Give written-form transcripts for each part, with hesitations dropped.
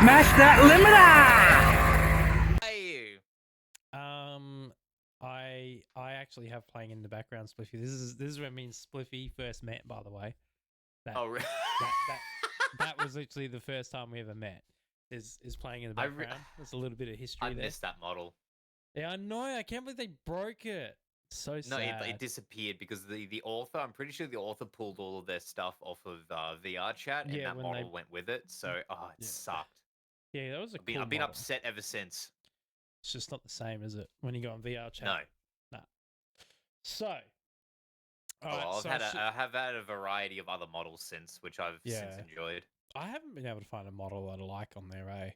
Smash that limiter! Are you? I actually have playing in the background Spliffy. This is when me and Spliffy first met, by the way. Oh, really? That was literally the first time we ever met. Is playing in the background. There's a little bit of history I there. missed that model. Yeah, I know. I can't believe they broke it. So No, sad. it disappeared because the author, I'm pretty sure the author pulled all of their stuff off of VR chat, and Yeah, that when model they- went with it. So, it Yeah. sucked. Yeah, that was a cool I've been model. upset ever since. It's just not the same, is it? When you go on VR chat. No. Nah. So. Oh, Alright, well, so I have had a variety of other models since, which I've since Yeah. enjoyed. I haven't been able to find a model that I like on there, eh?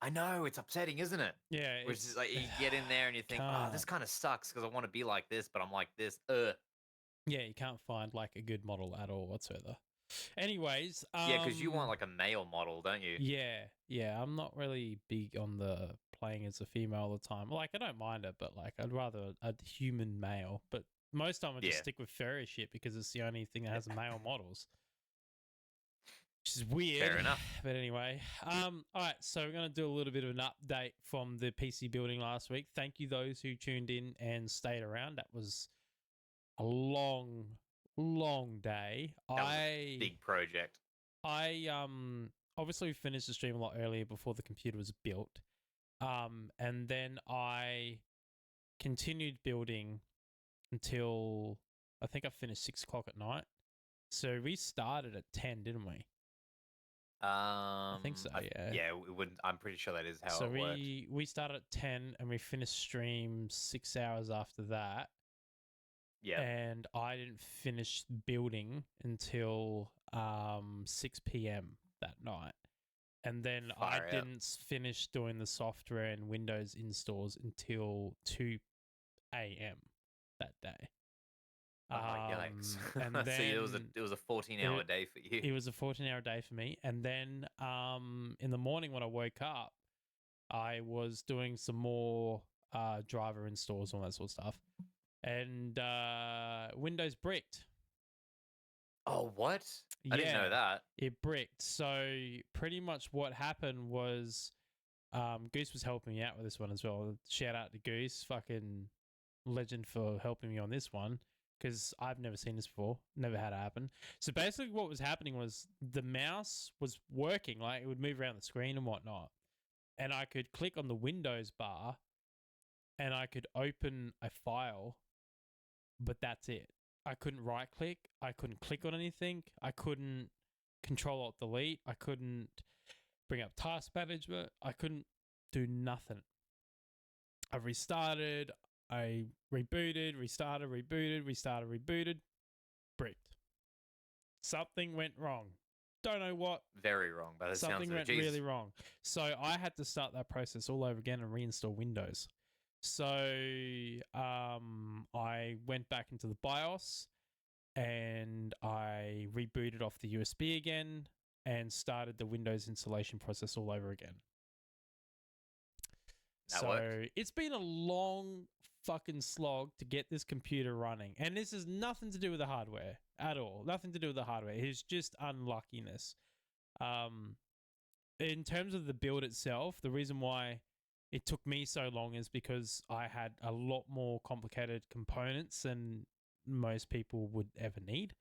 I know, it's upsetting, isn't it? Yeah, Which is like, you get in there and you think, oh, this can't. kind of sucks because I want to be like this, but I'm like this. Ugh. Yeah, you can't find like a good model at all whatsoever. Anyways, Yeah, because you want like a male model, don't you? yeah, I'm not really big on the playing as a female all the time. Like, I don't mind it, but like, I'd rather a human male. But most time I just Yeah. stick with furry shit because it's the only thing that has male models. Which is weird. Fair enough. But anyway, all right, so we're going to do a little bit of an update from the PC building last week. Thank you those who tuned in and stayed around. That was a long day. That was a big project. I obviously finished the stream a lot earlier before the computer was built. And then I continued building until I think I finished 6 o'clock at night. So we started at 10, didn't we? I think so, yeah. Yeah, it wouldn't. I'm pretty sure that is how So it worked. we started at 10 and we finished stream 6 hours after that. Yeah. And I didn't finish building until 6 p.m. that night. And then I didn't finish doing the software and Windows installs until 2 a.m. that day. Oh, yikes. And So then it was a 14-hour day for you. It was a 14-hour day for me. And then in the morning when I woke up, I was doing some more driver installs, all that sort of stuff. And Windows bricked. Oh, what? I didn't know that. It bricked. So pretty much what happened was Goose was helping me out with this one as well. Shout out to Goose, fucking legend for helping me on this one because I've never seen this before, never had it happen. So basically what was happening was the mouse was working, like it would move around the screen and whatnot. And I could click on the Windows bar and I could open a file, but that's it. I couldn't right click. I couldn't click on anything. I couldn't control alt delete. I couldn't bring up task management. I couldn't do nothing. I restarted. I rebooted, restarted, rebooted. Bricked. Something went wrong. Don't know what. Very wrong, but it Something sounds went really wrong. So I had to start that process all over again and reinstall Windows. So I went back into the BIOS and I rebooted off the USB again and started the Windows installation process all over again. That worked. It's been a long fucking slog to get this computer running. And this has nothing to do with the hardware at all. Nothing to do with the hardware. It's just unluckiness. In terms of the build itself, the reason why it took me so long is because I had a lot more complicated components than most people would ever need.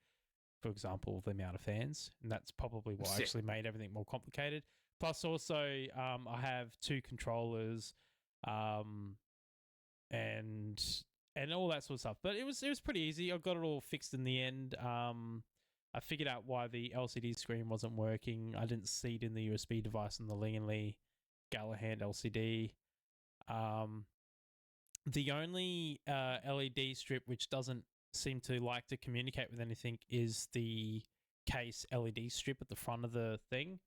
For example, the amount of fans. And that's probably what actually made everything more complicated. Plus also, I have 2 controllers, and all that sort of stuff. But it was pretty easy. I got it all fixed in the end. I figured out why the LCD screen wasn't working. I didn't see it in the USB device on the Lingley Galahad LCD. The only LED strip which doesn't seem to like to communicate with anything is the case LED strip at the front of the thing.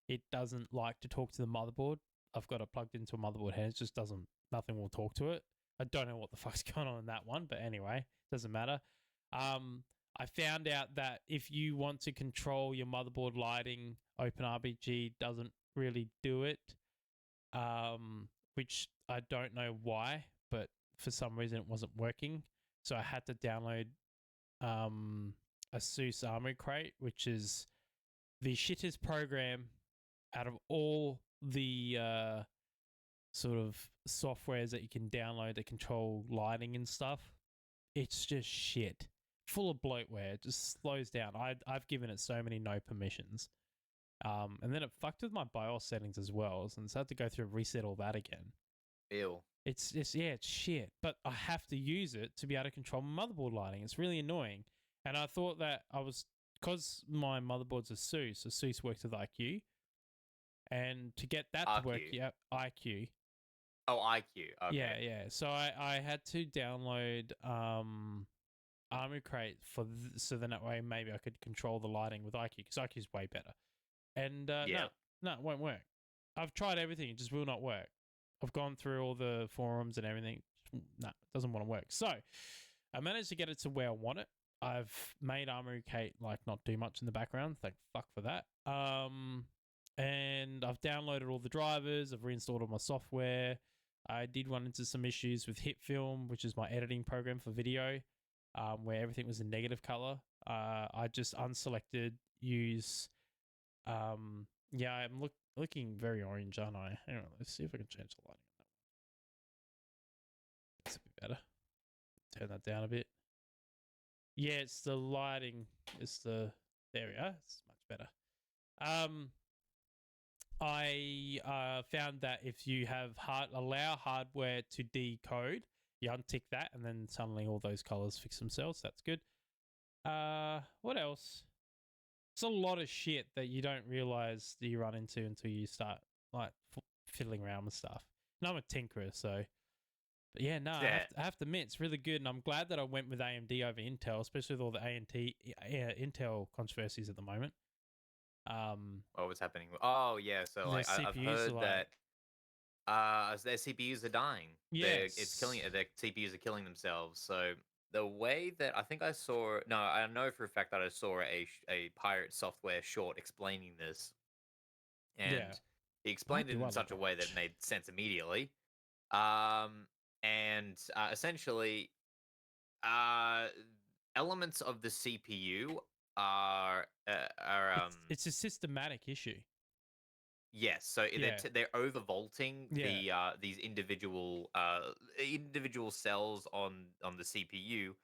It doesn't like to talk to the motherboard. I've got it plugged into a motherboard head. It just doesn't, nothing will talk to it. I don't know what the fuck's going on in that one, but anyway, doesn't matter. I found out that if you want to control your motherboard lighting, OpenRBG doesn't really do it, which I don't know why, but for some reason it wasn't working. So I had to download a ASUS Armory Crate, which is the shittest program out of all the sort of softwares that you can download that control lighting and stuff, it's just shit. Full of bloatware. It just slows down. I've given it so many no permissions. And then it fucked with my BIOS settings as well. So I had to go through and reset all that again. Ew. It's just, yeah, it's shit. But I have to use it to be able to control my motherboard lighting. It's really annoying. And I thought that because my motherboard's a SUS, so SUS works with IQ. And to get that to work, RQ. yeah, IQ. Oh, IQ. Okay. Yeah. So I had to download Armor Crate so then that way maybe I could control the lighting with IQ because IQ is way better. And Yeah. no, it won't work. I've tried everything; it just will not work. I've gone through all the forums and everything. No, it doesn't want to work. So I managed to get it to where I want it. I've made Armory Kate like not do much in the background. Thank fuck for that. And I've downloaded all the drivers. I've reinstalled all my software. I did run into some issues with HitFilm, which is my editing program for video, where everything was in negative color. I just unselected use. Yeah, I'm looking very orange, aren't I? Hang on, let's see if I can change the lighting on that one. That's a bit better. Turn that down a bit. Yeah, it's the lighting. There we are. It's much better. I found that if you have allow hardware to decode, you untick that, and then suddenly all those colors fix themselves. That's good. What else? It's a lot of shit that you don't realize that you run into until you start like fiddling around with stuff. And I'm a tinkerer, so. But yeah, no, I have to admit it's really good, and I'm glad that I went with AMD over Intel, especially with all the Intel controversies at the moment. What was happening? Oh yeah, so like I've heard that their CPUs are dying. Yes. It's killing it. Their CPUs are killing themselves. So the way that I know for a fact that I saw a pirate software short explaining this, and he explained it in such a way that made sense immediately. And essentially, elements of the CPU are it's a systematic issue. Yes, so they're overvolting these individual cells on the CPU,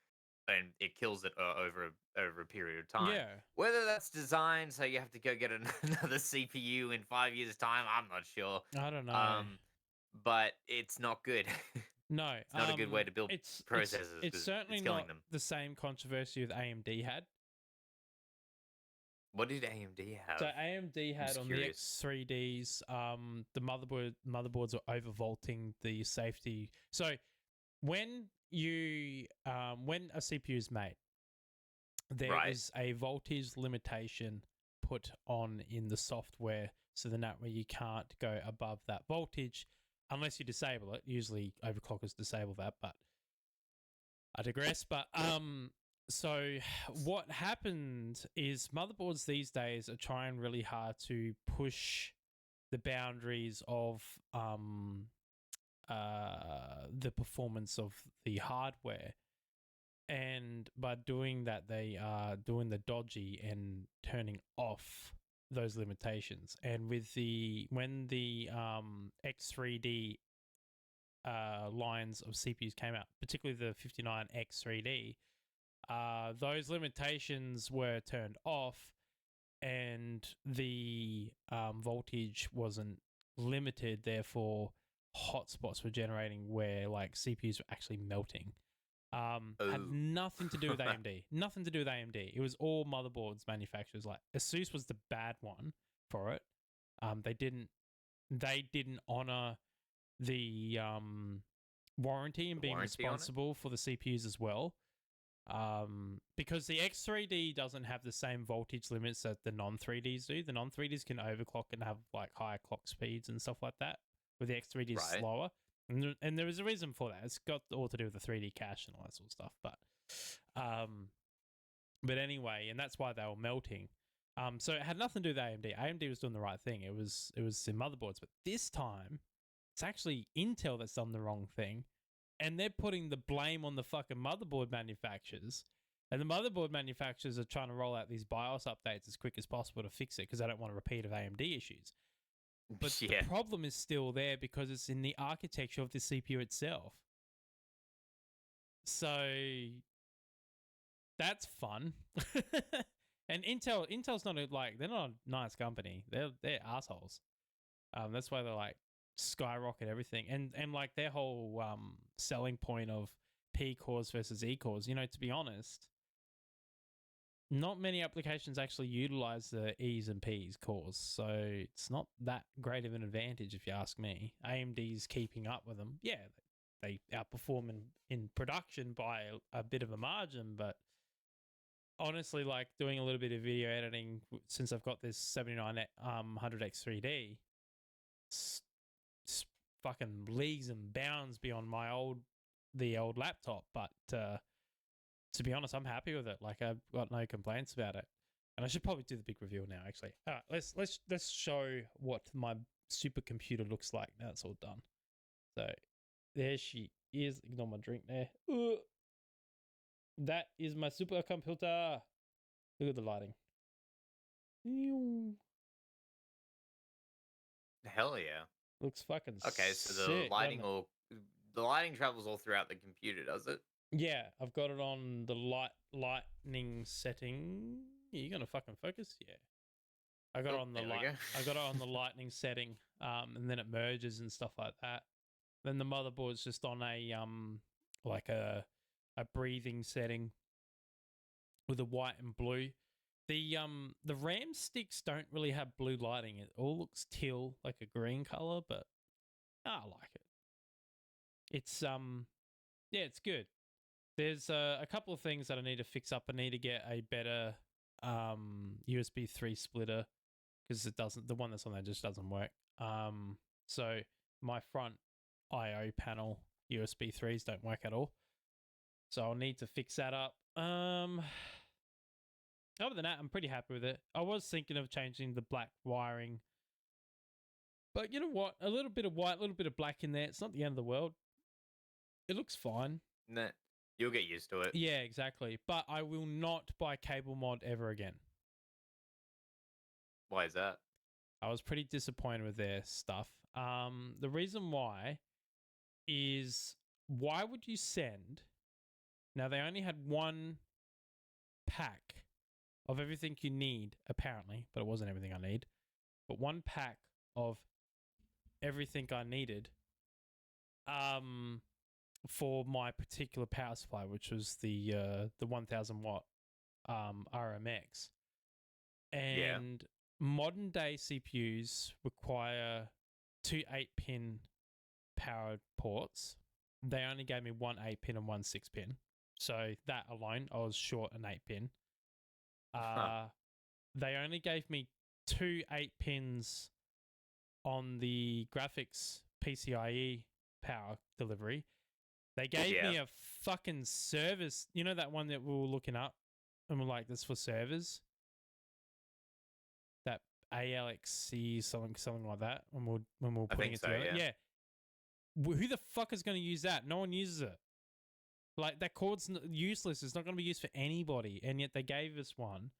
and it kills it over a period of time. Yeah. Whether that's designed so you have to go get another CPU in 5 years' time, I'm not sure. I don't know. But it's not good. No, it's not a good way to build processors. It's certainly killing not them. the same controversy with AMD had. What did AMD have? So AMD had on the X3Ds, the motherboards are overvolting the safety. So when when a CPU is made, there is a voltage limitation put on in the software, so then that way you can't go above that voltage unless you disable it. Usually overclockers disable that, but I digress. But so what happened is motherboards these days are trying really hard to push the boundaries of the performance of the hardware. And by doing that, they are doing the dodgy and turning off those limitations. And with when the X3D lines of CPUs came out, particularly the 59X3D, those limitations were turned off, and the voltage wasn't limited. Therefore, hotspots were generating where like CPUs were actually melting. Had nothing to do with AMD. Nothing to do with AMD. It was all motherboards manufacturers. Like Asus was the bad one for it. They didn't honor the warranty and being responsible for the CPUs as well. Because the X3D doesn't have the same voltage limits that the non-3Ds do. The non-3Ds can overclock and have like higher clock speeds and stuff like that, where the X3D is slower. And there is a reason for that. It's got all to do with the 3D cache and all that sort of stuff. But anyway, and that's why they were melting. So it had nothing to do with AMD. AMD was doing the right thing. It was in motherboards. But this time, it's actually Intel that's done the wrong thing. And they're putting the blame on the fucking motherboard manufacturers. And the motherboard manufacturers are trying to roll out these BIOS updates as quick as possible to fix it because they don't want a repeat of AMD issues. But the Yeah. problem is still there because it's in the architecture of the CPU itself. So that's fun. And Intel's not they're not a nice company. They're assholes. That's why they're like skyrocket everything. And like their whole selling point of P cores versus E cores, to be honest, not many applications actually utilize the E's and P's cores. So it's not that great of an advantage if you ask me. AMD's keeping up with them. Yeah, they outperform in production by a bit of a margin, but honestly, like doing a little bit of video editing since I've got this 7900X 3D, it's fucking leagues and bounds beyond the old laptop. But to be honest, I'm happy with it. Like I've got no complaints about it. And I should probably do the big reveal now. Actually, all right, let's show what my supercomputer looks like now it's all done. So there she is. Ignore my drink there. That is my supercomputer. Look at the lighting. Hell yeah. Looks fucking Okay, so sick, doesn't it? the lighting travels all throughout the computer, does it? Yeah, I've got it on the lightning setting. You gonna fucking focus? Yeah. I got it on the there we go. I got it on the lightning setting, and then it merges and stuff like that. Then the motherboard's just on a like a breathing setting with a white and blue. The RAM sticks don't really have blue lighting. It all looks teal, like a green color, but I like it. It's yeah, it's good. There's a couple of things that I need to fix up. I need to get a better USB 3 splitter because the one that's on there just doesn't work. So my front I/O panel USB 3s don't work at all. So I'll need to fix that up. Other than that, I'm pretty happy with it. I was thinking of changing the black wiring. But you know what? A little bit of white, a little bit of black in there. It's not the end of the world. It looks fine. Nah, you'll get used to it. Yeah, exactly. But I will not buy cable mod ever again. Why is that? I was pretty disappointed with their stuff. The reason why is why would you send? Now they only had one pack of everything you need, apparently, but it wasn't everything I need. But one pack of everything I needed for my particular power supply, which was the 1000 watt RMX. And modern day CPUs require 2 8-pin power ports. They only gave me one 8-pin and one 6-pin. So that alone, I was short an 8-pin. They only gave me 2 8-pins on the graphics PCIe power delivery. They gave me a fucking service. You know that one that we were looking up and we're like, this for servers? That ALXC, something like that, when we're putting it together. Yeah. Who the fuck is going to use that? No one uses it. Like, that cord's useless. It's not going to be used for anybody. And yet they gave us one.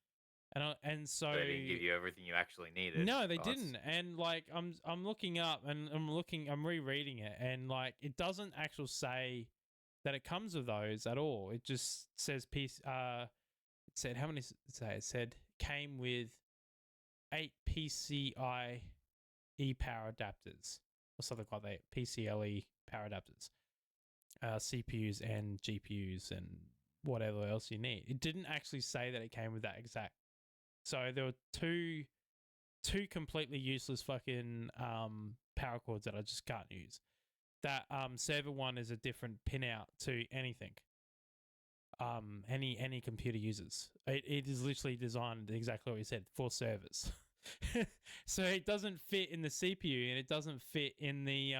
And so they didn't give you everything you actually needed. No, they didn't. And like I'm looking up and I'm rereading it, and like it doesn't actually say that it comes with those at all. It just says it said how many say it said came with 8 PCIe power adapters or something like that. PCLE power adapters. CPUs and GPUs and whatever else you need. It didn't actually say that it came with that exact. So there were two completely useless fucking power cords that I just can't use. That server one is a different pin out to anything. Any computer uses. It is literally designed exactly what you said for servers. So it doesn't fit in the CPU and it doesn't fit in the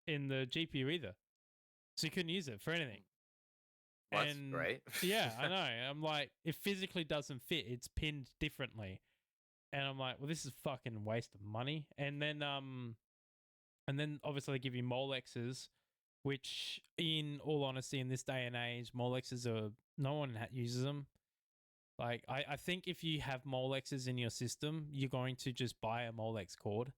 GPU either. So you couldn't use it for anything. Well, that's great. Yeah, I know. I'm like, it physically doesn't fit. It's pinned differently. And I'm like, well, this is fucking waste of money. And then obviously they give you Molexes, which in all honesty, in this day and age, Molexes no one uses them. Like, I think if you have Molexes in your system, you're going to just buy a Molex cord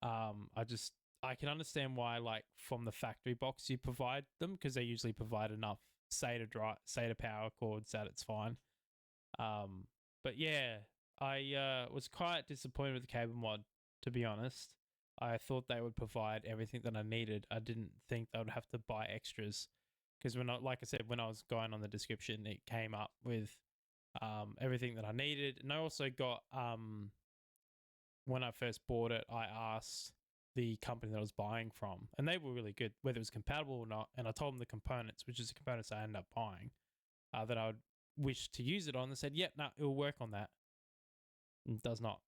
I can understand why, like, from the factory box you provide them, because they usually provide enough SATA power cords that it's fine. But yeah, I was quite disappointed with the cable mod, to be honest. I thought they would provide everything that I needed. I didn't think they would have to buy extras, because like I said, when I was going on the description, it came up with everything that I needed, and I also got when I first bought it, I asked the company that I was buying from, and they were really good, whether it was compatible or not. And I told them the components, which is the components I ended up buying, that I would wish to use it on. They said, "Yep, no, it will work on that." It does not.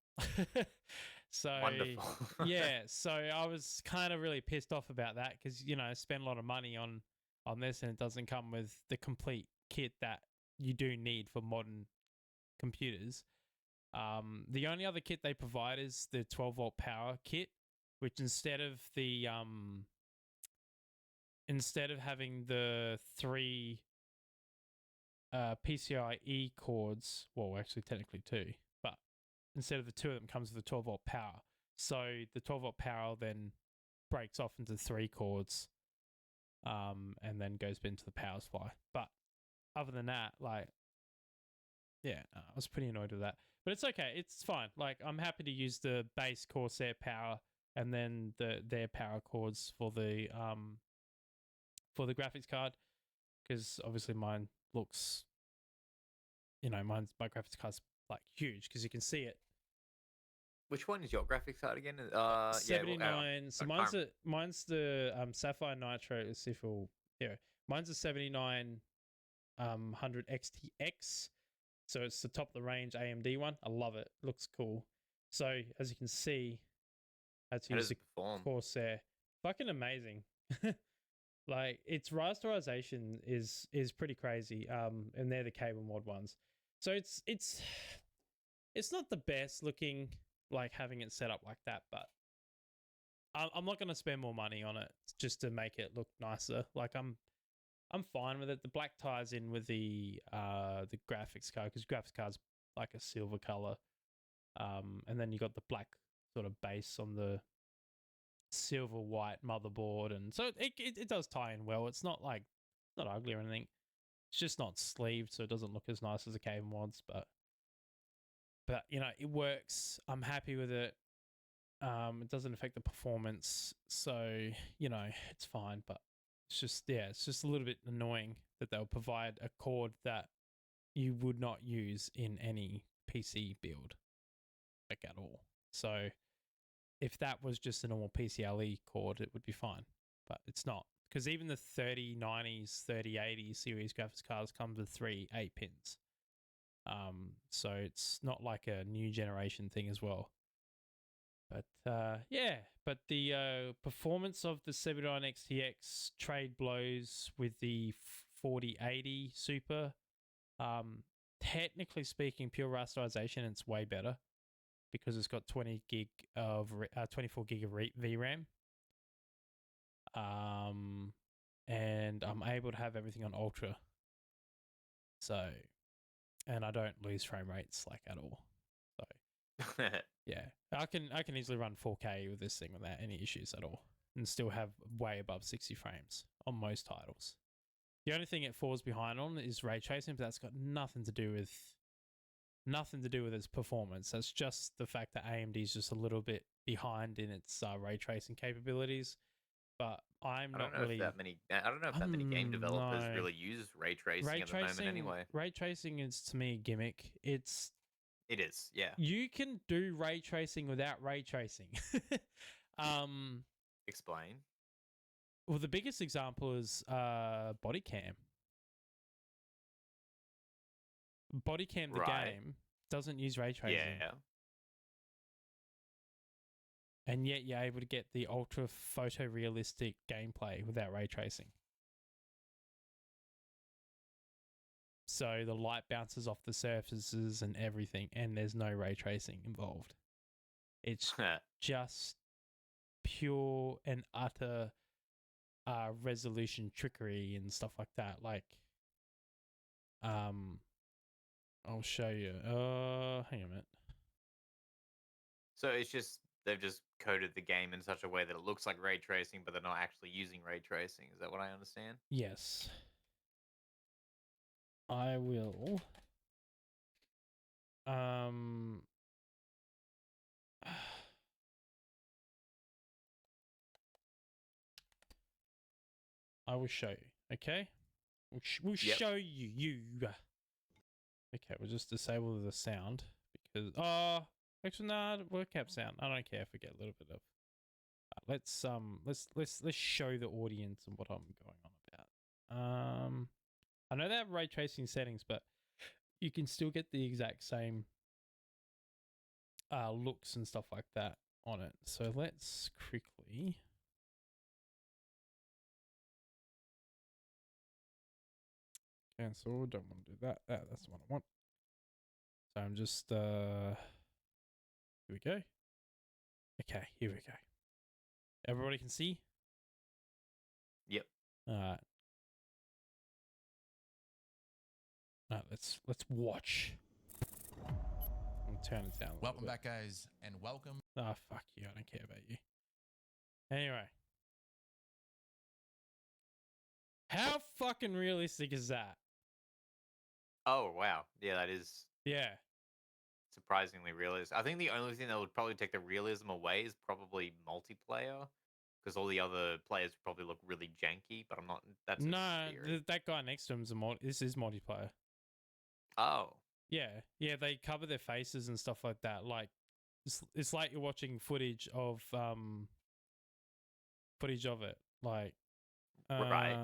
So Wonderful. yeah, so I was kind of really pissed off about that, because I spent a lot of money on this, and it doesn't come with the complete kit that you do need for modern computers. The only other kit they provide is the 12-volt power kit, which instead of having the three PCIe cords, well, actually technically two, but instead of the two of them comes with a 12-volt power. So the 12-volt power then breaks off into three cords, and then goes into the power supply. But other than that, like, yeah, I was pretty annoyed with that. But it's okay. It's fine. Like, I'm happy to use the base Corsair power and then their power cords for the graphics card, because obviously mine looks, my graphics card's like huge, because you can see it. Which one is your graphics card again? Yeah, 79. So mine's the Sapphire Nitro. Let's see if we'll, yeah, mine's a 7900 XTX. So it's the top of the range AMD one. I love it. Looks cool. So as you can see, that's how does using it perform? Corsair. Fucking amazing. Like, its rasterization is pretty crazy. And they're the cable mod ones. So it's not the best looking, like, having it set up like that, but I'm not going to spend more money on it just to make it look nicer. Like, I'm fine with it. The black ties in with the graphics card, because graphics card's like a silver color, and then you got the black sort of base on the silver white motherboard, and so it does tie in well. It's not like, not ugly or anything. It's just not sleeved, so it doesn't look as nice as the cable mods, but it works. I'm happy with it. It doesn't affect the performance, so it's fine. But it's just a little bit annoying that they'll provide a cord that you would not use in any PC build, like, at all. So if that was just a normal PCIe cord, it would be fine, but it's not, because even the 3090s, 3080 series graphics cards comes with 3 8-pins. So it's not like a new generation thing as well. But but the performance of the 79 XTX trade blows with the 4080 Super. Technically speaking, pure rasterization, it's way better, because it's got 24 gig of VRAM. And I'm able to have everything on ultra. So, and I don't lose frame rates, like, at all. So yeah, I can easily run 4K with this thing without any issues at all, and still have way above 60 frames on most titles. The only thing it falls behind on is ray tracing, but that's got nothing to do with its performance. That's just the fact that AMD is just a little bit behind in its ray tracing capabilities. But I don't know if that many game developers really use ray tracing at the moment anyway. Ray tracing is, to me, a gimmick. It is, yeah. You can do ray tracing without ray tracing. Explain. Well, the biggest example is Body Cam. Body Cam, the game, doesn't use ray tracing. Yeah. And yet you're able to get the ultra photorealistic gameplay without ray tracing. So the light bounces off the surfaces and everything, and there's no ray tracing involved. It's just pure and utter resolution trickery and stuff like that. Like, I'll show you. Hang on a minute. So it's just they've just coded the game in such a way that it looks like ray tracing, but they're not actually using ray tracing. Is that what I understand? Yes. I will. I will show you. Okay. We'll Yep. show you. Okay, we'll just disable the sound because actually no, webcam sound. I don't care if we get a little bit of. Let's show the audience what I'm going on about. I know they have ray tracing settings, but you can still get the exact same looks and stuff like that on it. So let's quickly. Cancel. Don't want to do that. That's the one I want. So I'm just here we go. Okay, here we go. Everybody can see? Yep. Alright. Alright, let's watch. I'll turn it down a little Welcome bit. back, guys, and welcome. Ah, fuck you. I don't care about you. Anyway. How fucking realistic is that? Oh wow, yeah, that is Yeah. surprisingly realistic. I think the only thing that would probably take the realism away is probably multiplayer, because all the other players probably look really janky. But I'm not. That's No, a theory. that guy next to him's this is multiplayer. Oh, Yeah, they cover their faces and stuff like that. Like it's like you're watching footage of it. Like right.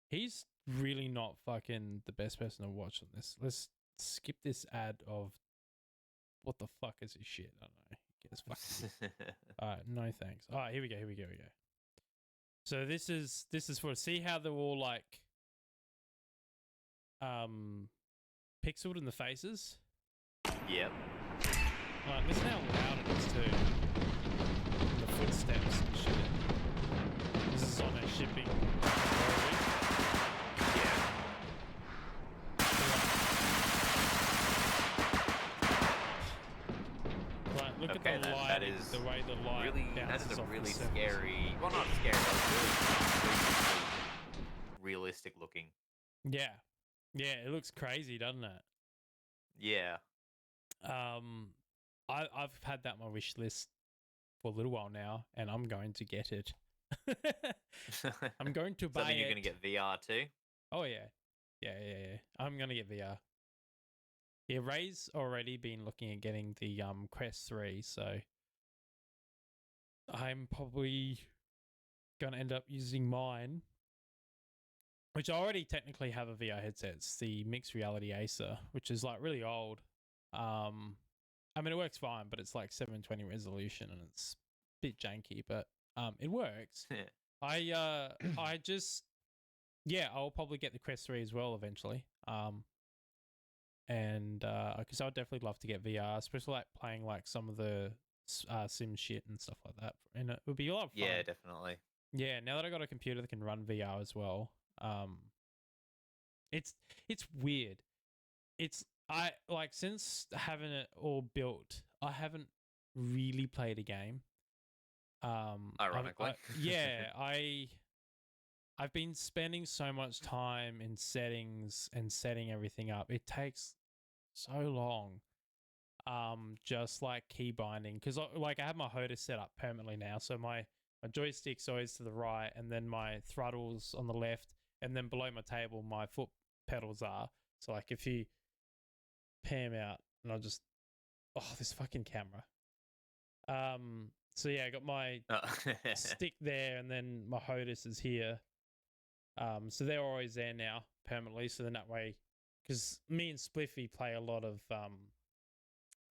he's really not fucking the best person to watch on this. Let's skip this ad of what the fuck is this shit? I don't know. Fuck. Alright, no thanks. Alright, here we go. So this is for see how they're all like pixeled in the faces. Yep. Alright, listen how loud it is too. The footsteps and shit. This is on a shipping lorry. Yeah. Like, look Okay, at the light. that is the way the light really. That bounces is a off the really surface. scary. Well, not scary. But really realistic looking. Yeah, it looks crazy, doesn't it? Yeah. I've had that on my wish list for a little while now, and I'm going to get it. I'm going to buy Something it. you're gonna get VR too. Oh yeah. I'm gonna get VR. Yeah, Ray's already been looking at getting the Quest 3, so I'm probably gonna end up using mine, which I already technically have a VR headset. It's the Mixed Reality Acer, which is like really old. I mean, it works fine, but it's like 720 resolution and it's a bit janky, but it works. I just I'll probably get the Quest 3 as well eventually. And because I would definitely love to get VR, especially like playing like some of the sim shit and stuff like that, and it would be a lot of fun. Yeah, definitely. Yeah, now that I got a computer that can run VR as well, it's weird. I like since having it all built, I haven't really played a game. Ironically. I've been spending so much time in settings and setting everything up. It takes so long. Just like key binding, because like I have my HOTAS set up permanently now, so my joystick's always to the right, and then my throttle's on the left, and then below my table my foot pedals are. So like if you pan out, and I'll just this fucking camera. So yeah, I got my stick there, and then my HOTAS is here. So they're always there now permanently. So then that way, because me and Spliffy play a lot of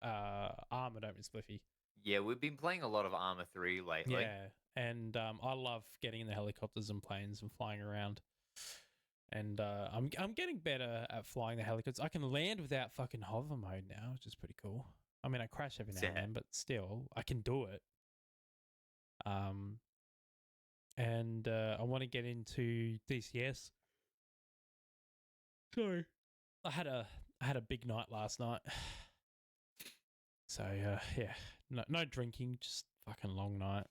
Armour, don't we, Spliffy? Yeah, we've been playing a lot of Armor 3 lately. Yeah, and I love getting in the helicopters and planes and flying around. And I'm getting better at flying the helicopters. I can land without fucking hover mode now, which is pretty cool. I mean, I crash every now and then, but still, I can do it. And I want to get into DCS. Sorry, I had a big night last night. So yeah, no drinking, just fucking long night,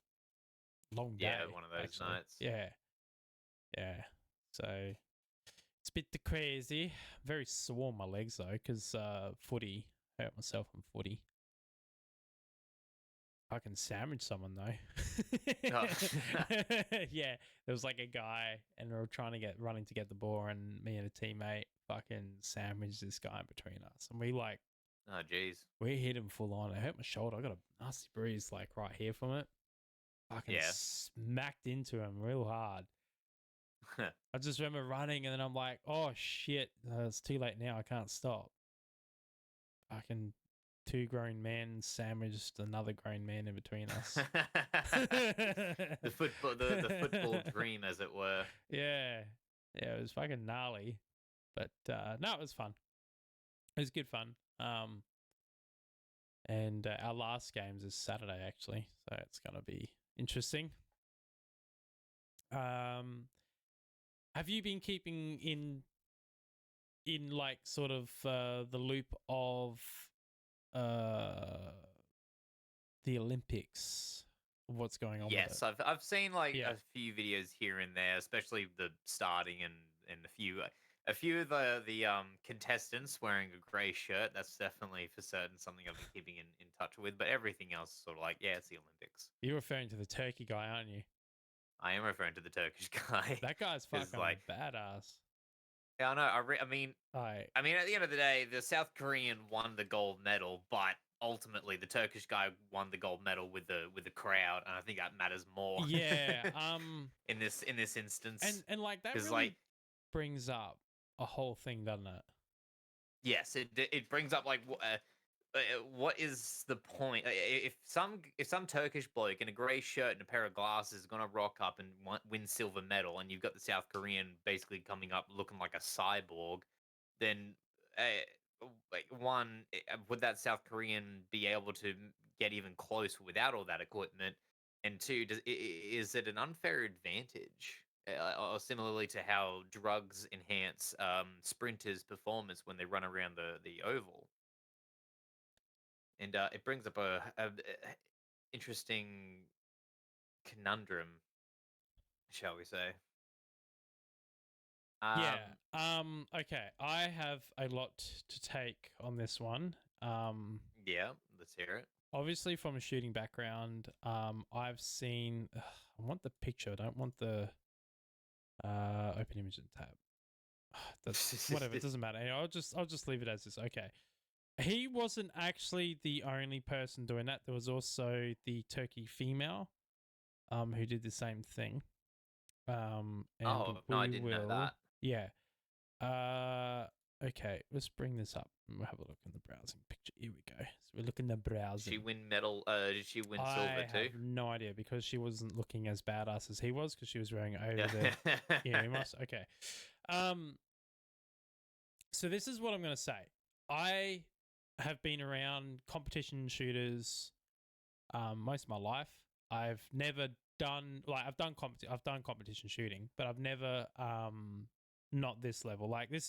long day. Yeah, one of those actually. nights. Yeah, yeah. So it's a bit crazy. Very sore on my legs though, because footy, hurt myself on footy. I can sandwich someone though. Oh. Yeah, there was like a guy, and we were running to get the ball, and me and a teammate fucking sandwiched this guy in between us, and Oh, jeez. we hit him full on. It hurt my shoulder. I got a nasty bruise like right here from it. Fucking Yeah. smacked into him real hard. I just remember running, and then I'm like, oh shit, it's too late now. I can't stop. Fucking two grown men sandwiched another grown man in between us. the football dream, as it were. Yeah, it was fucking gnarly, but no, it was fun. It was good fun. And our last games is Saturday actually, so it's gonna be interesting. Have you been keeping in like sort of the loop of the Olympics? What's going on? Yes, with it? I've seen like Yeah. a few videos here and there, especially the starting and a few of the contestants wearing a grey shirt. That's definitely for certain something I've been keeping in touch with. But everything else is sort of like, yeah, it's the Olympics. You're referring to the turkey guy, aren't you? I am referring to the Turkish guy. That guy's 'Cause, fucking like, badass. yeah, I know. I mean, I at the end of the day, the South Korean won the gold medal, but ultimately the Turkish guy won the gold medal with the crowd, and I think that matters more. yeah. in this instance, And like that 'cause, really like, brings up a whole thing, doesn't it? yes, it brings up like what is the point? If some Turkish bloke in a grey shirt and a pair of glasses is gonna rock up and win silver medal, and you've got the South Korean basically coming up looking like a cyborg, then like one, would that South Korean be able to get even close without all that equipment? And two, is it an unfair advantage? Or similarly to how drugs enhance sprinters' performance when they run around the oval, and it brings up a interesting conundrum, shall we say? Yeah. Um, Okay. I have a lot to take on this one. yeah, let's hear it. Obviously from a shooting background, I've seen. I want the picture. I don't want the open image and tab. That's whatever. It doesn't matter. I'll just leave it as is. Okay. He wasn't actually the only person doing that. There was also the turkey female, who did the same thing. And Oh no, I didn't know that. Yeah. Okay, let's bring this up and we'll have a look in the browsing picture. Here we go. So we're looking at the browsing. Did she win medal? Did she win silver too? I have no idea because she wasn't looking as badass as he was because she was wearing over the yeah, he must. Okay. So this is what I'm going to say. I have been around competition shooters most of my life. I've never done I've done competition shooting, but I've never not this level. Like these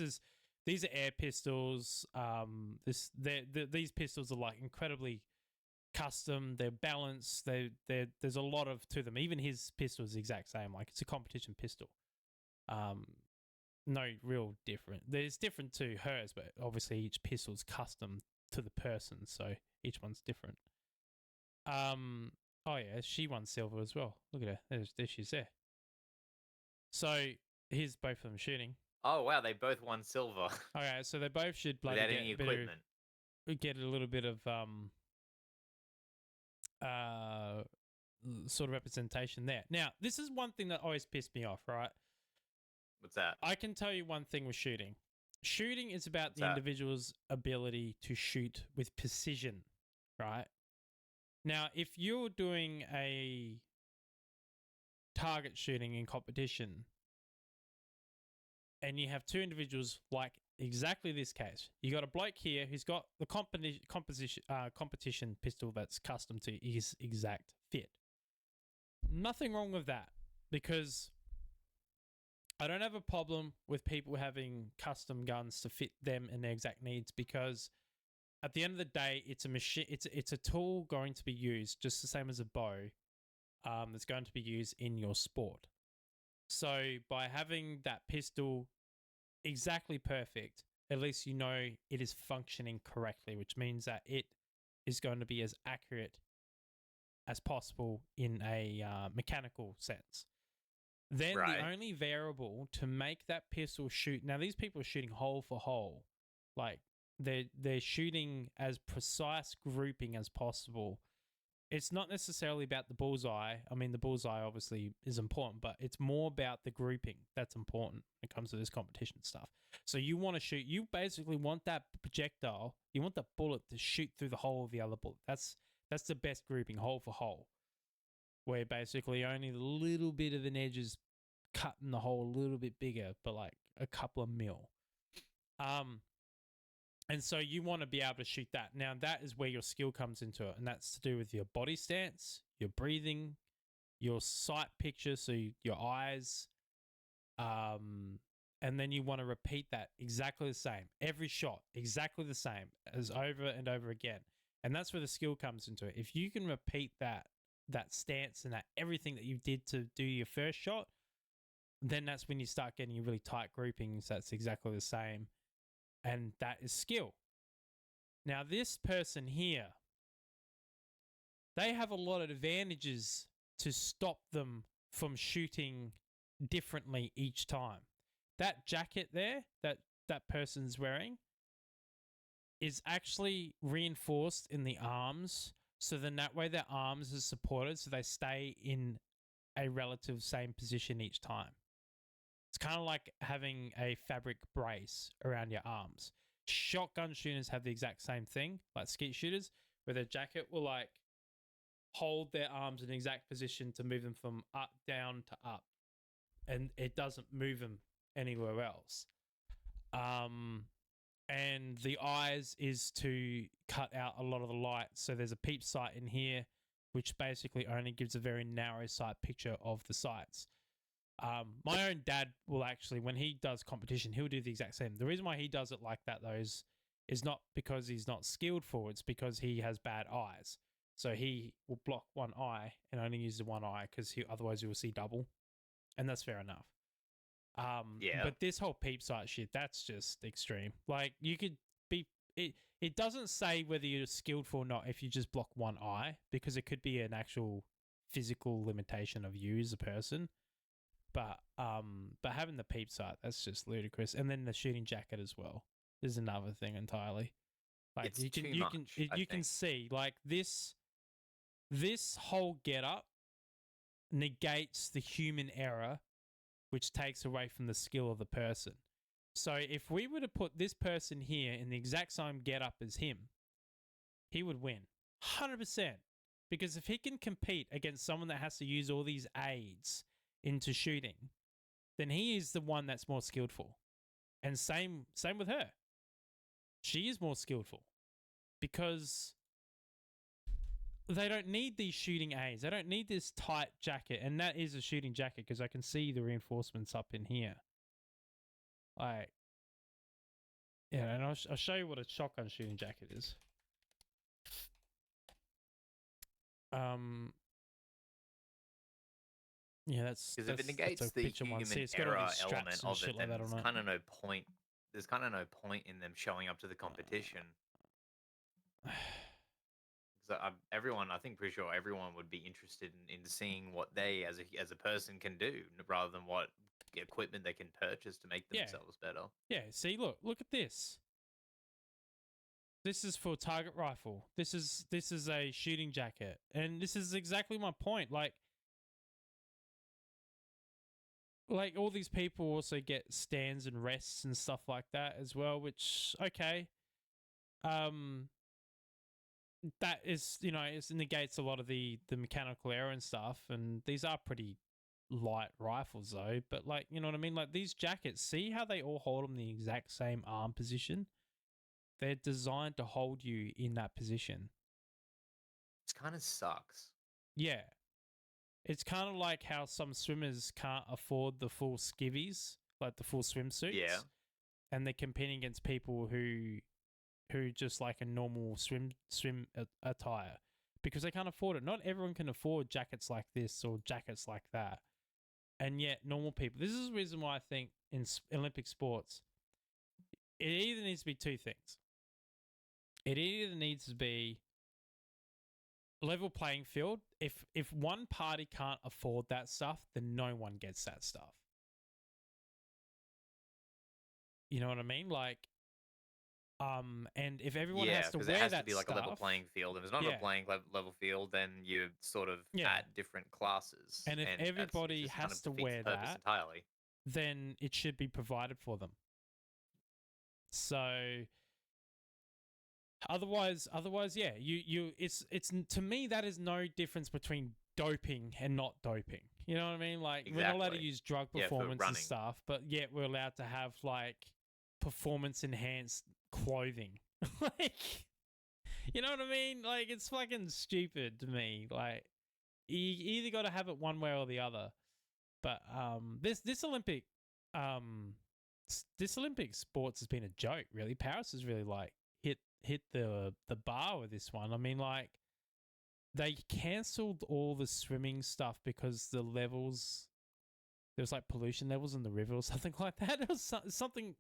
are air pistols. These pistols are like incredibly custom. They're balanced. There's a lot of to them. Even his pistol is the exact same. Like it's a competition pistol. No real different. There's different to hers, but obviously each pistol's custom to the person, so each one's different. Oh yeah, she won silver as well. Look at her. There she's there. So here's both of them shooting. Oh wow, they both won silver. Okay, so they both should bloody without any equipment. Get a little bit of sort of representation there. Now, this is one thing that always pissed me off, right? What's that? I can tell you one thing with shooting. Shooting is about the individual's ability to shoot with precision, right? Now, if you're doing a target shooting in competition and you have two individuals like exactly this case, you got a bloke here who's got the competition pistol that's custom to his exact fit. Nothing wrong with that because I don't have a problem with people having custom guns to fit them and their exact needs because at the end of the day, it's a machine. It's a tool going to be used just the same as a bow. That's going to be used in your sport. So by having that pistol exactly perfect, at least you know it is functioning correctly, which means that it is going to be as accurate as possible in a mechanical sense. Then the only variable to make that pistol shoot. Now these people are shooting hole for hole, like they're shooting as precise grouping as possible. It's not necessarily about the bullseye. I mean, the bullseye obviously is important, but it's more about the grouping that's important when it comes to this competition stuff. So you want to shoot. You basically want that projectile. You want the bullet to shoot through the hole of the other bullet. That's the best grouping, hole for hole, where basically only the little bit of an edge is cutting the hole a little bit bigger, but like a couple of mil. And so you want to be able to shoot that. Now that is where your skill comes into it, and that's to do with your body stance, your breathing, your sight picture, so your eyes, and then you want to repeat that exactly the same. Every shot, exactly the same as over and over again. And that's where the skill comes into it. If you can repeat that stance and that everything that you did to do your first shot, then that's when you start getting really tight groupings. That's exactly the same. And that is skill. Now, this person here, they have a lot of advantages to stop them from shooting differently each time. That jacket there that person's wearing is actually reinforced in the arms, so then that way their arms are supported, so they stay in a relative same position each time. It's kind of like having a fabric brace around your arms. Shotgun shooters have the exact same thing, like skeet shooters, where their jacket will like hold their arms in the exact position to move them from up, down to up. And it doesn't move them anywhere else. And the eyes is to cut out a lot of the light. So there's a peep sight in here, which basically only gives a very narrow sight picture of the sights. My own dad will actually, when he does competition, he'll do the exact same. The reason why he does it like that, though, is not because he's not skilled for it. It's because he has bad eyes. So he will block one eye and only use the one eye because otherwise he will see double. And that's fair enough. Yeah. But this whole peep sight shit, that's just extreme. Like, you could be... It doesn't say whether you're skilled for or not if you just block one eye, because it could be an actual physical limitation of you as a person. But having the peep sight, that's just ludicrous. And then the shooting jacket as well is another thing entirely. Like It's you can too you much, can I you can think. see like this whole getup negates the human error, which takes away from the skill of the person. So if we were to put this person here in the exact same getup as him, he would win 100%. Because if he can compete against someone that has to use all these aids into shooting, then he is the one that's more skillful. And same with her. She is more skillful because they don't need these shooting aids. They don't need this tight jacket. And that is a shooting jacket because I can see the reinforcements up in here. Like, yeah, and I'll show you what a shotgun shooting jacket is. Yeah, that's Because if it that's negates a the picture one. See, human it's got all error these straps element and of shit it, like then that on there's it. kind of no point. There's kind of no point in them showing up to the competition. Because I think pretty sure everyone would be interested in seeing what they as a person can do, rather than what equipment they can purchase to make Yeah. themselves better. Yeah, see, look at this. This is for target rifle. This is a shooting jacket. And this is exactly my point. Like all these people also get stands and rests and stuff like that as well, which okay. That is, it negates a lot of the mechanical error and stuff, and these are pretty light rifles though, but like, you know what I mean? Like these jackets, see how they all hold them in the exact same arm position? They're designed to hold you in that position. It kind of sucks. Yeah. It's kind of like how some swimmers can't afford the full skivvies, like the full swimsuits. Yeah. And they're competing against people who who just like a normal swim attire because they can't afford it. Not everyone can afford jackets like this or jackets like that. And yet normal people, this is the reason why I think in Olympic sports, it either needs to be two things. It either needs to be level playing field. If one party can't afford that stuff, then no one gets that stuff. You know what I mean? Like, and if everyone has to because wear it has that to be like stuff, a level playing field. If it's not yeah. a playing level field, then you're sort of Yeah. at different classes. And if it everybody just kind has of to defeats wear the purpose that, entirely. then it should be provided for them. So otherwise, yeah, it's to me that is no difference between doping and not doping. You know what I mean? Like we're not allowed to Exactly. use drug Yeah, for performance and running. stuff, but yet we're allowed to have like performance enhanced clothing. Like, you know what I mean? Like it's fucking stupid to me. Like you either got to have it one way or the other. But this Olympic sports has been a joke, really. Paris has really like hit the bar with this one. I mean, like they cancelled all the swimming stuff because the levels there was like pollution levels in the river or something like that. It was something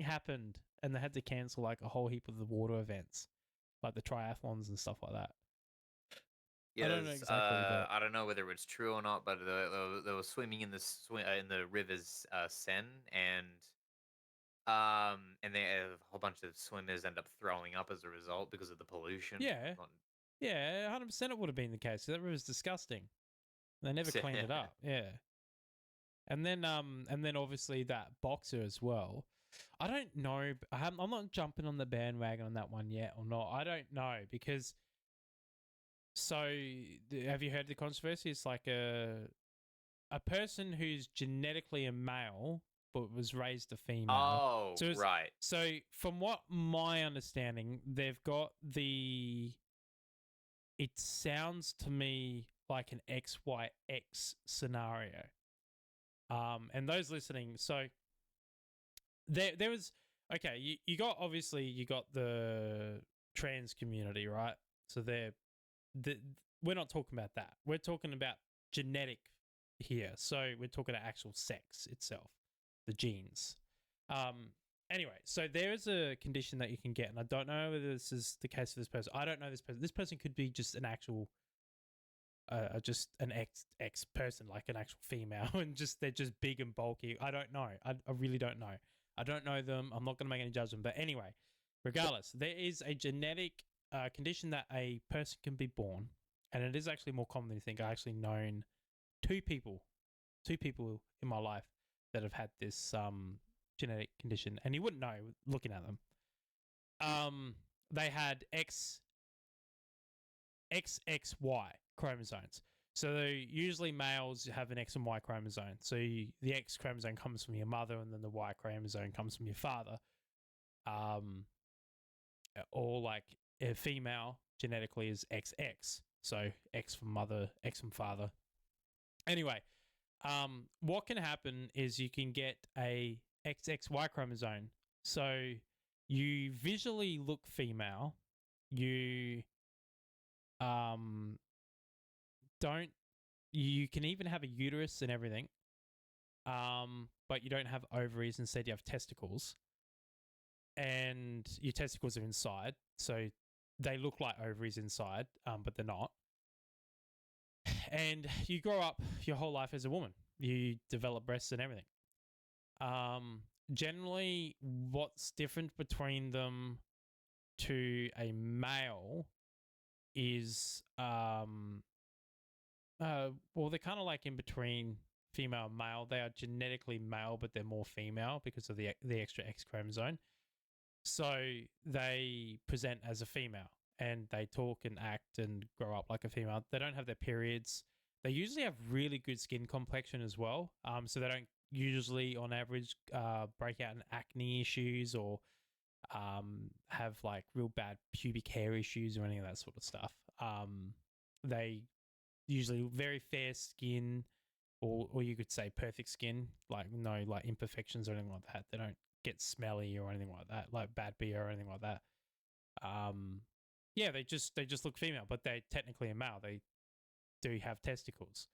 happened and they had to cancel like a whole heap of the water events, like the triathlons and stuff like that. Yeah, I don't know exactly, but I don't know whether it's true or not, but they were swimming in the rivers Seine, and they a whole bunch of swimmers end up throwing up as a result because of the pollution. yeah, yeah, 100% it would have been the case. That river's disgusting. They never cleaned it up. Yeah. And then obviously that boxer as well. I don't know. I'm not jumping on the bandwagon on that one yet or not. I don't know because. So have you heard the controversy? It's like a person who's genetically a male but was raised a female. Oh, so right. So from what my understanding, they've got the. It sounds to me like an XYX scenario. And those listening, so there was okay. You got obviously you got the trans community, right? So we're not talking about that. We're talking about genetic here. So we're talking about actual sex itself, the genes. Anyway, so there is a condition that you can get, and I don't know whether this is the case for this person. I don't know this person. This person could be just an actual, just an ex person, like an actual female, and they're just big and bulky. I don't know. I really don't know. I don't know them. I'm not going to make any judgment. But anyway, regardless, there is a genetic condition that a person can be born, and it is actually more common than you think. I actually known two people in my life that have had this genetic condition, and you wouldn't know looking at them. They had XXY chromosomes. So usually males have an X and Y chromosome. So the X chromosome comes from your mother, and then the Y chromosome comes from your father. Or like a female genetically is XX. So X from mother, X from father. Anyway, what can happen is you can get a XXY chromosome. So you visually look female. You you can even have a uterus and everything. But you don't have ovaries, instead you have testicles. And your testicles are inside, so they look like ovaries inside, but they're not. And you grow up your whole life as a woman. You develop breasts and everything. Generally, what's different between them to a male is, well, they're kind of like in between female and male. They are genetically male, but they're more female because of the extra X chromosome. So they present as a female, and they talk and act and grow up like a female. They don't have their periods. They usually have really good skin complexion as well. So they don't usually, on average, break out in acne issues or have like real bad pubic hair issues or any of that sort of stuff. They usually very fair skin, or you could say perfect skin, like no like imperfections or anything like that. They don't get smelly or anything like that, like bad beer or anything like that. Yeah, they just look female, but they're technically a male. They do have testicles.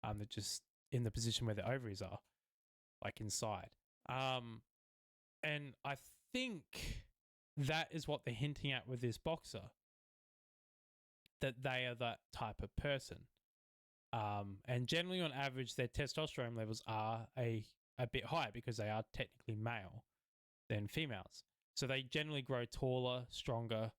They're just in the position where the ovaries are, like inside. And I think that is what they're hinting at with this boxer, that they are that type of person. And generally, on average, their testosterone levels are a bit higher because they are technically male than females. So they generally grow taller, stronger,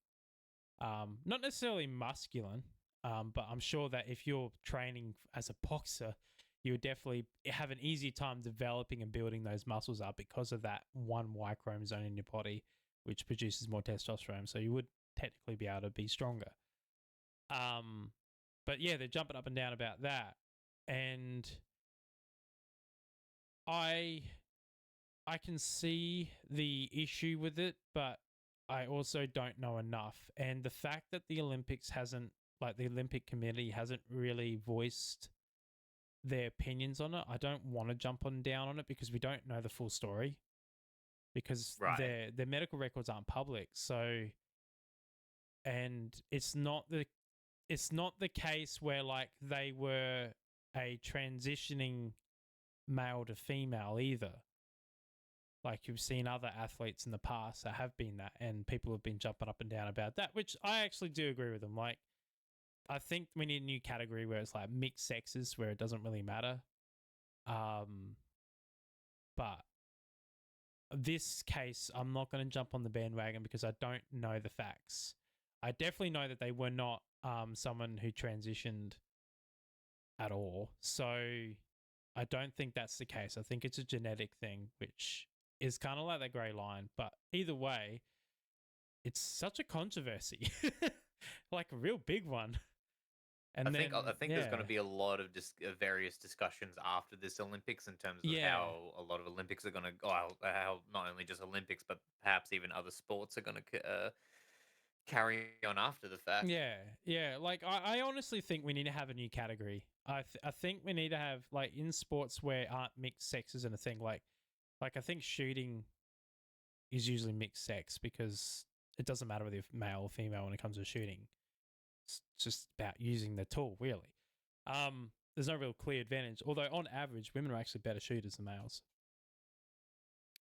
not necessarily masculine, but I'm sure that if you're training as a boxer, you would definitely have an easier time developing and building those muscles up because of that one Y chromosome in your body, which produces more testosterone. So you would technically be able to be stronger. But yeah, they're jumping up and down about that, and I can see the issue with it, but I also don't know enough. And the fact that the Olympics hasn't, like the Olympic Committee hasn't really voiced their opinions on it, I don't want to jump on down on it because we don't know the full story. Because Right. their medical records aren't public. So, and it's not the case where like they were a transitioning male to female either. Like you've seen other athletes in the past that have been that, and people have been jumping up and down about that, which I actually do agree with them. Like, I think we need a new category where it's like mixed sexes, where it doesn't really matter. But this case, I'm not going to jump on the bandwagon because I don't know the facts. I definitely know that they were not someone who transitioned at all. So I don't think that's the case. I think it's a genetic thing, which is kind of like that grey line. But either way, it's such a controversy, like a real big one. And I think there's going yeah, to be a lot of various discussions after this Olympics in terms of yeah, how a lot of Olympics are going to, well, how not only just Olympics, but perhaps even other sports are going to carry on after the fact. yeah. Like I honestly think we need to have a new category. I think we need to have like in sports where aren't mixed sexes and a thing. Like I think shooting is usually mixed sex because it doesn't matter whether you're male or female when it comes to shooting. It's just about using the tool, really. There's no real clear advantage. Although on average, women are actually better shooters than males.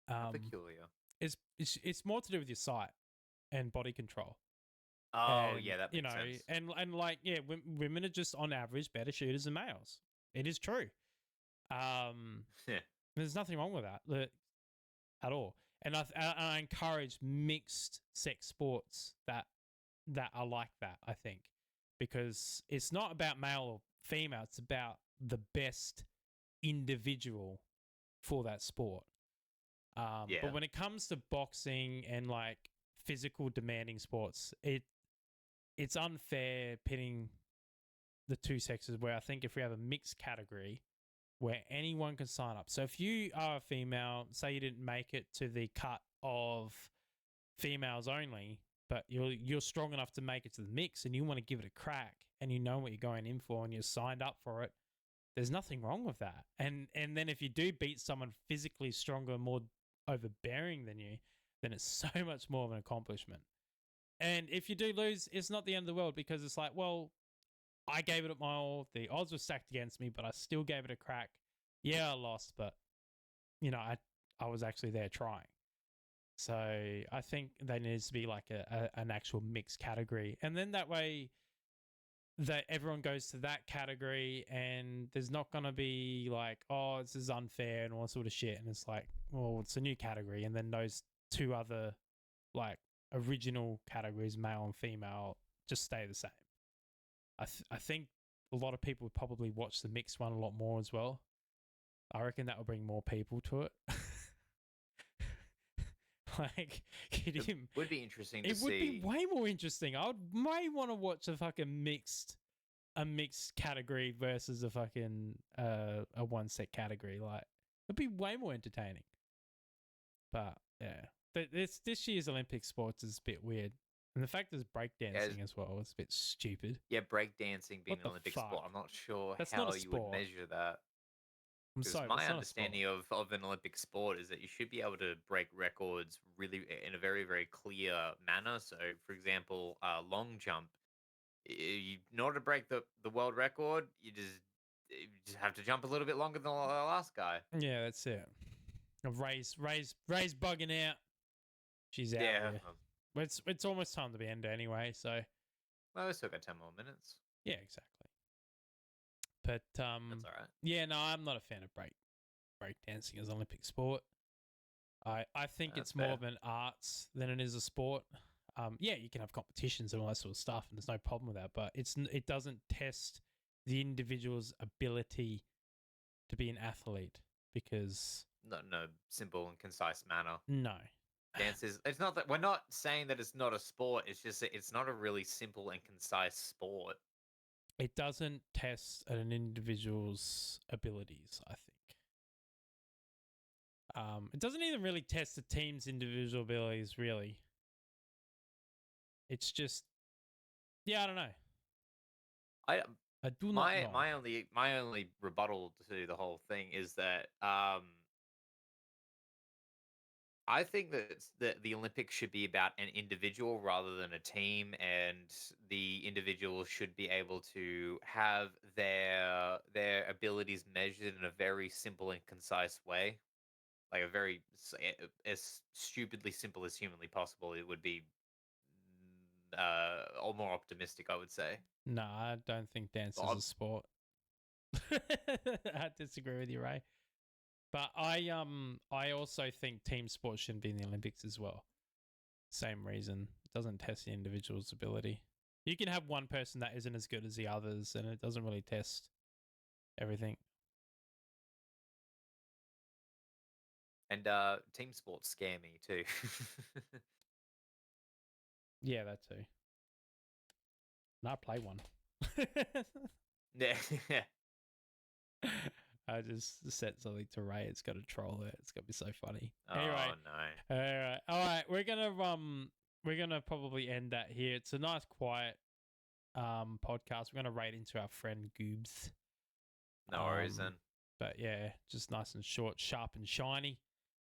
How Um, peculiar. it's more to do with your sight and body control, Oh, and yeah, that you makes know, sense. and like yeah, women are just on average better shooters than males. It is true. Um, Yeah. there's nothing wrong with that at all. And I encourage mixed sex sports that are like that. I think because it's not about male or female; it's about the best individual for that sport. But Yeah. when it comes to boxing and like physical demanding sports, it's unfair pitting the two sexes. Where I think if we have a mixed category where anyone can sign up. So if you are a female, say you didn't make it to the cut of females only, but you're strong enough to make it to the mix and you want to give it a crack and you know what you're going in for and you're signed up for it, there's nothing wrong with that. And then if you do beat someone physically stronger, more overbearing than you, then it's so much more of an accomplishment. And if you do lose, it's not the end of the world because it's like, well, I gave it my all. The odds were stacked against me, but I still gave it a crack. Yeah, I lost, but you know, I was actually there trying. So I think there needs to be like an actual mixed category, and then that way that everyone goes to that category, and there's not going to be like, oh, this is unfair and all sort of shit. And it's like, well, it's a new category, and then those two other like original categories, male and female, just stay the same. I think a lot of people would probably watch the mixed one a lot more as well. I reckon that will bring more people to it. Like, It would be interesting to it would be see. way more interesting. I would may want to watch a mixed category versus a fucking a one set category. Like, it'd be way more entertaining. But yeah, this year's Olympic sports is a bit weird, and the fact there's As breakdancing as well is a bit stupid. yeah, breakdancing being What an the Olympic fuck? sport, I'm not sure That's not how a you would sport. measure that. I'm Because sorry, but my it's not a sport. understanding of an Olympic sport is that you should be able to break records really in a very, very clear manner. So, for example, long jump, in order to break the world record, you just have to jump a little bit longer than the last guy. Yeah, that's it. Ray's bugging out. She's out Yeah. here. But it's almost time to be end anyway, so Well, we still got 10 more minutes. yeah, exactly. But That's all right. yeah, no, I'm not a fan of breakdancing as an Olympic sport. I think That's it's more fair. of an arts than it is a sport. Yeah, you can have competitions and all that sort of stuff, and there's no problem with that. But it doesn't test the individual's ability to be an athlete because Not in a simple and concise manner. no, Dance is. It's not that we're not saying that it's not a sport. It's just that it's not a really simple and concise sport. it doesn't test an individual's abilities. I think. It doesn't even really test the team's individual abilities. Really, it's just yeah, I don't know. I I do not know. my only rebuttal to the whole thing is that I think that the Olympics should be about an individual rather than a team, and the individual should be able to have their abilities measured in a very simple and concise way, like a very as stupidly simple as humanly possible. It would be or more optimistic, I would say. No, I don't think dance is Bob? a sport. I disagree with you, Ray. But I also think team sports shouldn't be in the Olympics as well. Same reason. It doesn't test the individual's ability. You can have one person that isn't as good as the others, and it doesn't really test everything. And team sports scare me too. Yeah, that too. Not play one. Yeah. I just set something to Ray. It's got to troll it. It's gonna be so funny. Oh Anyway, no. all right. We're gonna probably end that here. It's a nice, quiet podcast. We're gonna rate into our friend Goobs. No worries then. But yeah, just nice and short, sharp and shiny.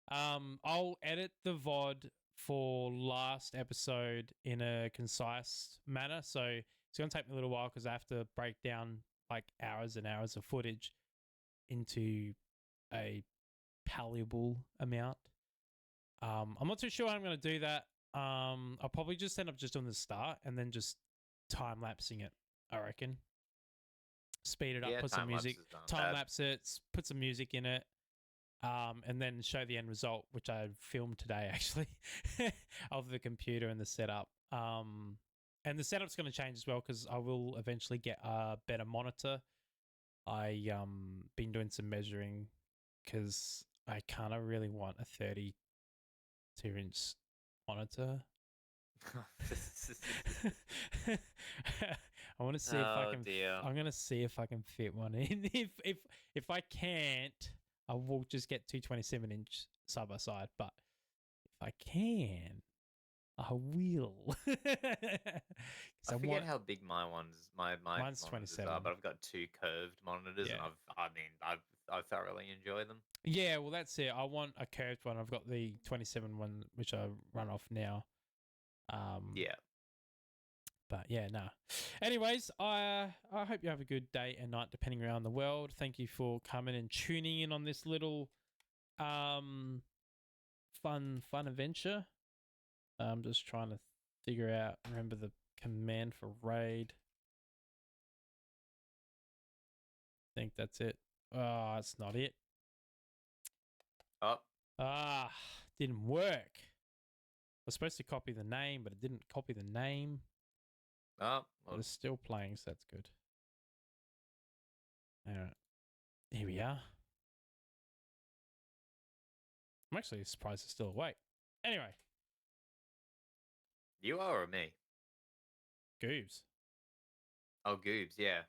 I'll edit the VOD for last episode in a concise manner. So it's going to take me a little while because I have to break down like hours and hours of footage into a palatable amount. I'm not too sure how I'm going to do that. I'll probably just end up just on the start and then just time lapsing it, I reckon. Speed it up, Yeah, put some time-lapse music, is not time bad. lapse it, put some music in it. And then show the end result, which I filmed today actually, of the computer and the setup. And the setup's going to change as well because I will eventually get a better monitor. I been doing some measuring because I kind of really want a 32-inch monitor. I want to see if I Oh can. dear. I'm gonna see if I can fit one in. If I can't, I will just get 227-inch side by side. But if I can, I will. I forget how big my Mine's monitors 27. are, but I've got two curved monitors, and Yeah. I thoroughly enjoy them. Yeah, well, that's it. I want a curved one. I've got the 27 one, which I run off now. Yeah. But yeah, nah. Anyways, I hope you have a good day and night, depending around the world. Thank you for coming and tuning in on this little fun adventure. I'm just trying to figure out. Remember the command for raid. I think that's it. Oh, that's not it. Oh, Didn't work. I was supposed to copy the name, but it didn't copy the name. well, But it's still playing, so that's good. All right. Here we are. I'm actually surprised it's still awake. Anyway, you are or me? Goobs. Oh, Goobs, yeah.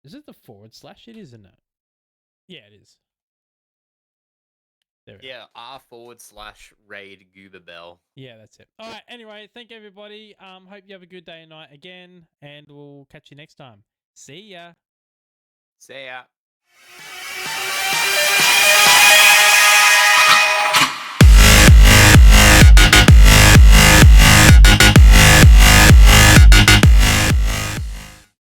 Is it the /? It is, isn't it? Yeah, it is. There we Yeah, r/raid Gooberbell. Yeah, that's it. All right. Anyway, thank everybody. Hope you have a good day and night again, and we'll catch you next time. See ya. See ya.